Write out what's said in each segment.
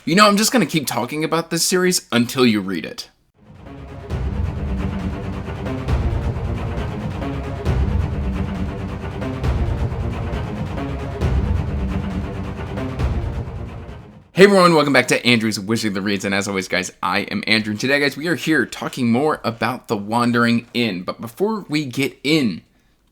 You know, I'm just going to keep talking about this series until you read it. Hey everyone, welcome back to Andrew's Wishing the Reads, and as always guys, I am Andrew, and today guys, we are here talking more about The Wandering Inn. But before we get in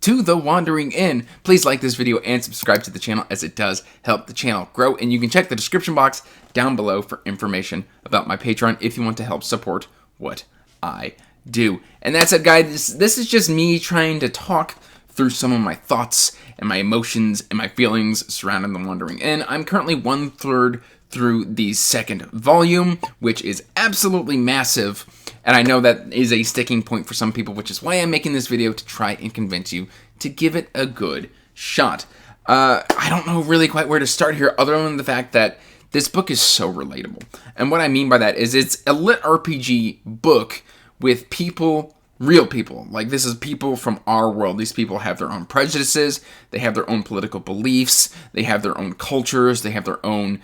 to The Wandering Inn, please like this video and subscribe to the channel, as it does help the channel grow, and you can check the description box down below for information about my Patreon if you want to help support what I do. And that said guys, this is just me trying to talk through some of my thoughts and my emotions and my feelings surrounding The Wandering Inn. I'm currently 1/3 through the second volume, which is absolutely massive, and I know that is a sticking point for some people, which is why I'm making this video, to try and convince you to give it a good shot. I don't know really quite where to start here, other than the fact that this book is so relatable. And what I mean by that is it's a lit RPG book with people, real people. Like, this is people from our world. These people have their own prejudices, they have their own political beliefs, they have their own cultures, they have their own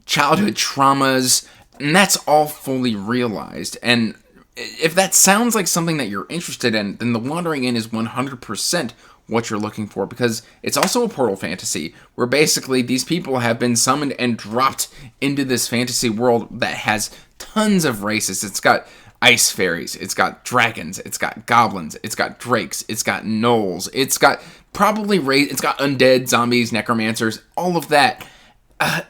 childhood traumas, and that's all fully realized. And if that sounds like something that you're interested in, then The Wandering Inn is 100% what you're looking for, because it's also a portal fantasy where basically these people have been summoned and dropped into this fantasy world that has tons of races. It's got ice fairies, it's got dragons, it's got goblins, it's got drakes, it's got gnolls, it's got it's got undead, zombies, necromancers, all of that.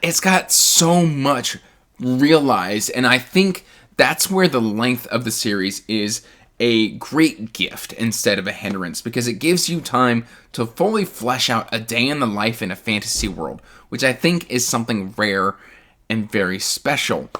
It's got so much realized, and I think that's where the length of the series is a great gift instead of a hindrance, because it gives you time to fully flesh out a day in the life in a fantasy world, which I think is something rare and very special.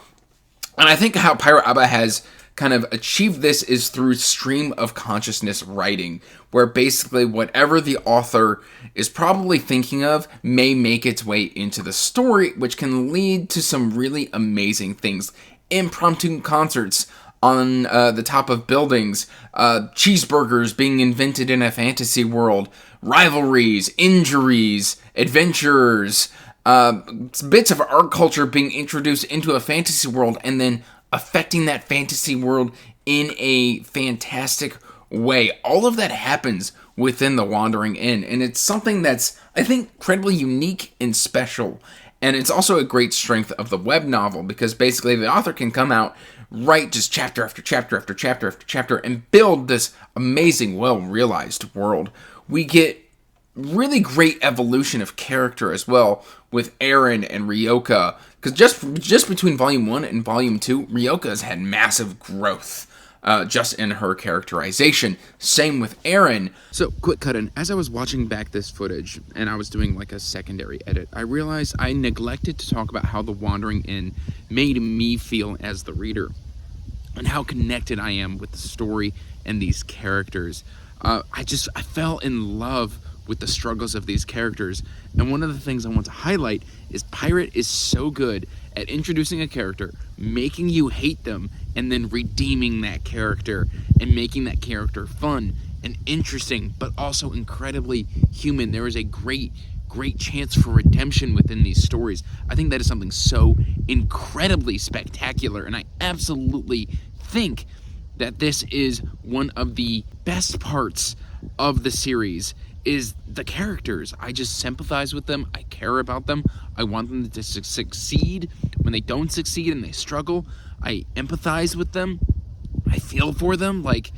And I think how Pirate Abba has kind of achieved this is through stream of consciousness writing, where basically whatever the author is probably thinking of may make its way into the story, which can lead to some really amazing things. Impromptu concerts on the top of buildings, cheeseburgers being invented in a fantasy world, rivalries, injuries, adventures, bits of art culture being introduced into a fantasy world and then affecting that fantasy world in a fantastic way. All of that happens within The Wandering Inn, and it's something that's, I think, incredibly unique and special. And it's also a great strength of the web novel, because basically the author can come out, write just chapter after chapter after chapter after chapter, and build this amazing, well-realized world. We get really great evolution of character as well with Aaron and Ryoka, because just between Volume 1 and Volume 2, Ryoka has had massive growth just in her characterization. Same with Aaron. So, quick cut in. As I was watching back this footage, and I was doing like a secondary edit, I realized I neglected to talk about how The Wandering Inn made me feel as the reader, and how connected I am with the story and these characters. I fell in love with the struggles of these characters, and one of the things I want to highlight is Pirate is so good at introducing a character, making you hate them, and then redeeming that character and making that character fun and interesting, but also incredibly human. There is a great chance for redemption within these stories. I think that is something so incredibly spectacular, and I absolutely think that this is one of the best parts of the series, is the characters. I just sympathize with them. I care about them. I want them to succeed. When they don't succeed and they struggle, I empathize with them. I feel for them. Like,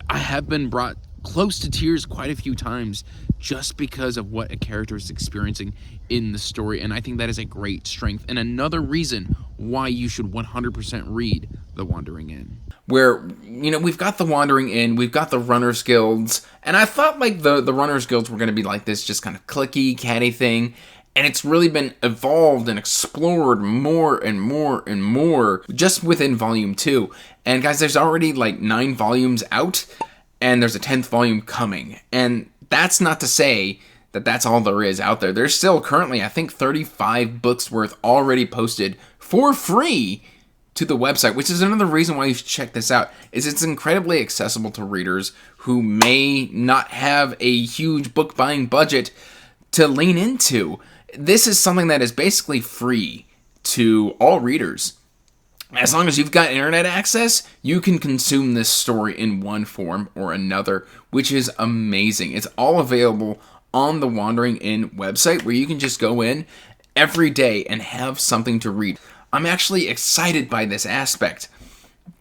I have been brought close to tears quite a few times just because of what a character is experiencing in the story, and I think that is a great strength, and another reason why you should 100% read The Wandering Inn. Where, you know, we've got The Wandering Inn, we've got the Runners Guilds, and I thought like the Runners Guilds were going to be like this just kind of clicky, catty thing, and it's really been evolved and explored more and more and more just within Volume 2. And guys, there's already like 9 volumes out, and there's a 10th volume coming, and that's not to say that that's all there is out there. There's still currently, I think, 35 books worth already posted for free to the website, which is another reason why you should check this out, is it's incredibly accessible to readers who may not have a huge book buying budget to lean into. This is something that is basically free to all readers. As long as you've got internet access, you can consume this story in one form or another, which is amazing. It's all available on the Wandering Inn website, where you can just go in every day and have something to read. I'm actually excited by this aspect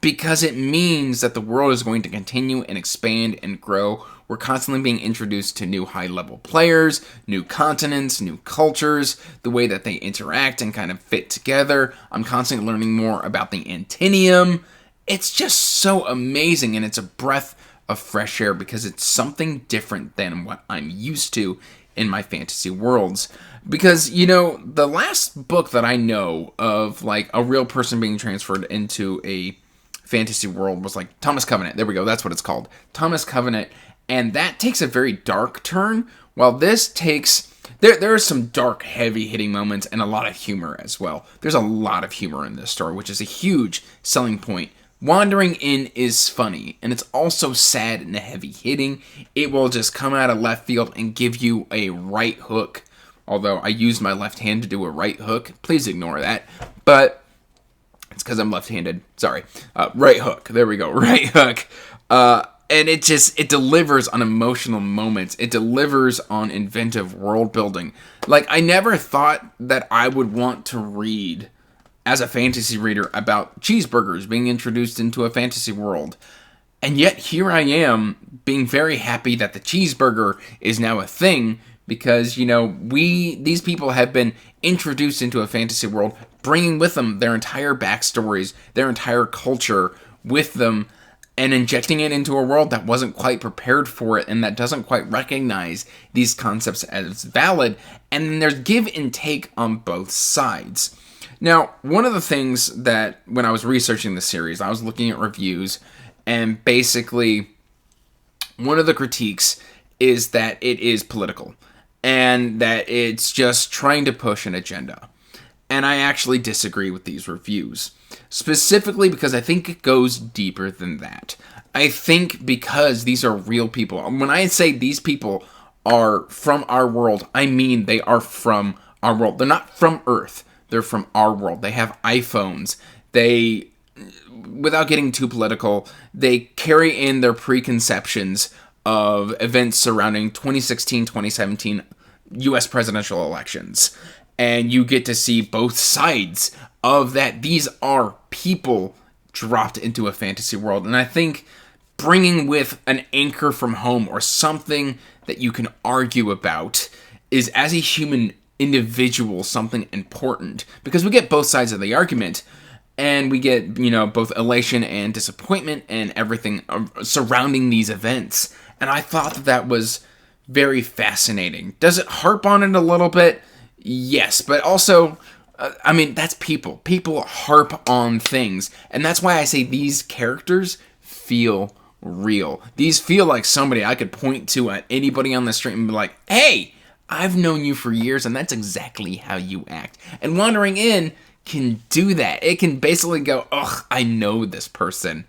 because it means that the world is going to continue and expand and grow. We're constantly being introduced to new high-level players, new continents, new cultures, the way that they interact and kind of fit together. I'm constantly learning more about the Antinium. It's just so amazing, and it's a breath of fresh air because it's something different than what I'm used to in my fantasy worlds. Because, the last book that I know of, like, a real person being transferred into a fantasy world was, like, Thomas Covenant. There we go, that's what it's called. Thomas Covenant. And that takes a very dark turn, while this takes... There are some dark, heavy-hitting moments and a lot of humor as well. There's a lot of humor in this story, which is a huge selling point. Wandering Inn is funny, and it's also sad and heavy-hitting. It will just come out of left field and give you a right hook. Although I used my left hand to do a right hook. Please ignore that. But it's because I'm left-handed. Sorry. Right hook. There we go. Right hook. And it delivers on emotional moments. It delivers on inventive world building. Like, I never thought that I would want to read, as a fantasy reader, about cheeseburgers being introduced into a fantasy world. And yet, here I am, being very happy that the cheeseburger is now a thing, because, these people have been introduced into a fantasy world, bringing with them their entire backstories, their entire culture with them, and injecting it into a world that wasn't quite prepared for it and that doesn't quite recognize these concepts as valid. And then there's give and take on both sides. Now, one of the things that, when I was researching the series, I was looking at reviews, and basically one of the critiques is that it is political and that it's just trying to push an agenda. And I actually disagree with these reviews. Specifically because I think it goes deeper than that. I think because these are real people. When I say these people are from our world, I mean they are from our world. They're not from Earth. They're from our world. They have iPhones. They, without getting too political, they carry in their preconceptions of events surrounding 2016, 2017 U.S. presidential elections. And you get to see both sides of that. These are people dropped into a fantasy world. And I think bringing with an anchor from home or something that you can argue about is, as a human individual, something important. Because we get both sides of the argument. And we get, both elation and disappointment and everything surrounding these events. And I thought that was very fascinating. Does it harp on it a little bit? Yes, but also, that's people. People harp on things. And that's why I say these characters feel real. These feel like somebody I could point to at anybody on the street and be like, hey, I've known you for years, and that's exactly how you act. And Wandering Inn can do that. It can basically go, ugh, I know this person.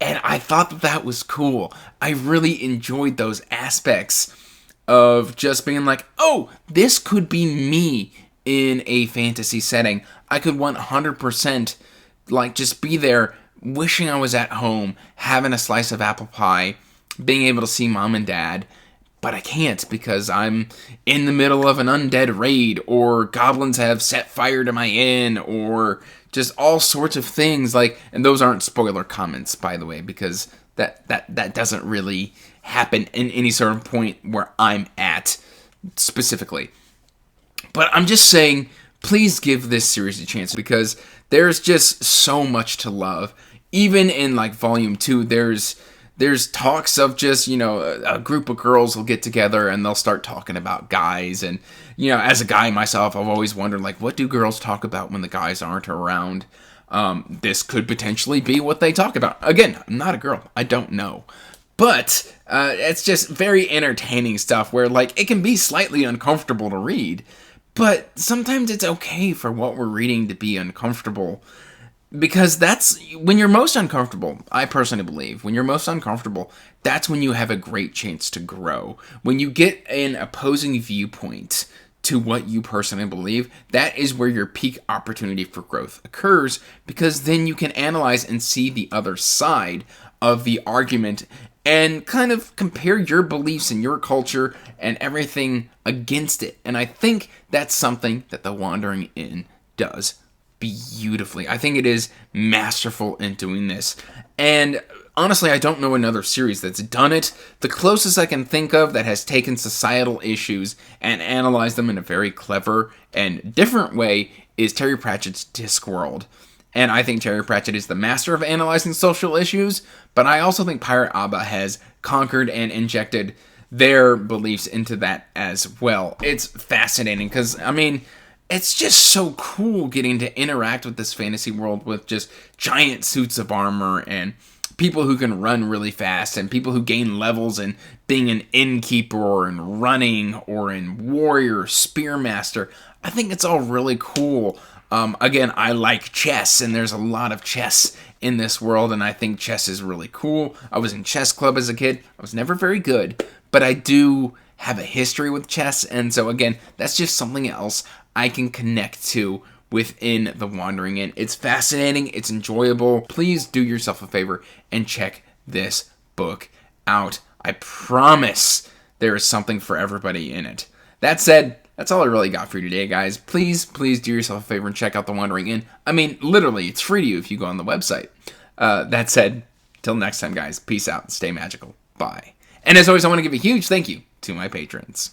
And I thought that was cool. I really enjoyed those aspects of just being like, oh, this could be me in a fantasy setting. I could 100% just be there, wishing I was at home, having a slice of apple pie, being able to see mom and dad, but I can't because I'm in the middle of an undead raid, or goblins have set fire to my inn, or just all sorts of things. And those aren't spoiler comments, by the way, because that doesn't really happen in any sort of point where I'm at specifically. But I'm just saying, please give this series a chance, because there's just so much to love. Even in volume 2, there's talks of just, a group of girls will get together and they'll start talking about guys. And, as a guy myself, I've always wondered, what do girls talk about when the guys aren't around? This could potentially be what they talk about. Again, I'm not a girl. I don't know. But it's just very entertaining stuff where, it can be slightly uncomfortable to read. But sometimes it's okay for what we're reading to be uncomfortable. Because that's when you're most uncomfortable. I personally believe when you're most uncomfortable, that's when you have a great chance to grow. When you get an opposing viewpoint to what you personally believe, that is where your peak opportunity for growth occurs, because then you can analyze and see the other side of the argument and kind of compare your beliefs and your culture and everything against it. And I think that's something that The Wandering Inn does beautifully. I think it is masterful in doing this. And honestly, I don't know another series that's done it. The closest I can think of that has taken societal issues and analyzed them in a very clever and different way is Terry Pratchett's Discworld. And I think Terry Pratchett is the master of analyzing social issues, but I also think Pirate Abba has conquered and injected their beliefs into that as well. It's fascinating because, I mean, it's just so cool getting to interact with this fantasy world with just giant suits of armor and people who can run really fast and people who gain levels and being an innkeeper or in running or in warrior, spearmaster. I think it's all really cool. Again, I like chess, and there's a lot of chess in this world, and I think chess is really cool. I was in chess club as a kid. I was never very good, but I do have a history with chess, and so again, that's just something else I can connect to within The Wandering Inn. It's fascinating. It's enjoyable. Please do yourself a favor and check this book out. I promise there is something for everybody in it. That said, that's all I really got for you today, guys. Please do yourself a favor and check out The Wandering Inn. I mean, literally, it's free to you if you go on the website. That said, till next time, guys, peace out and stay magical. Bye. And as always, I want to give a huge thank you to my patrons.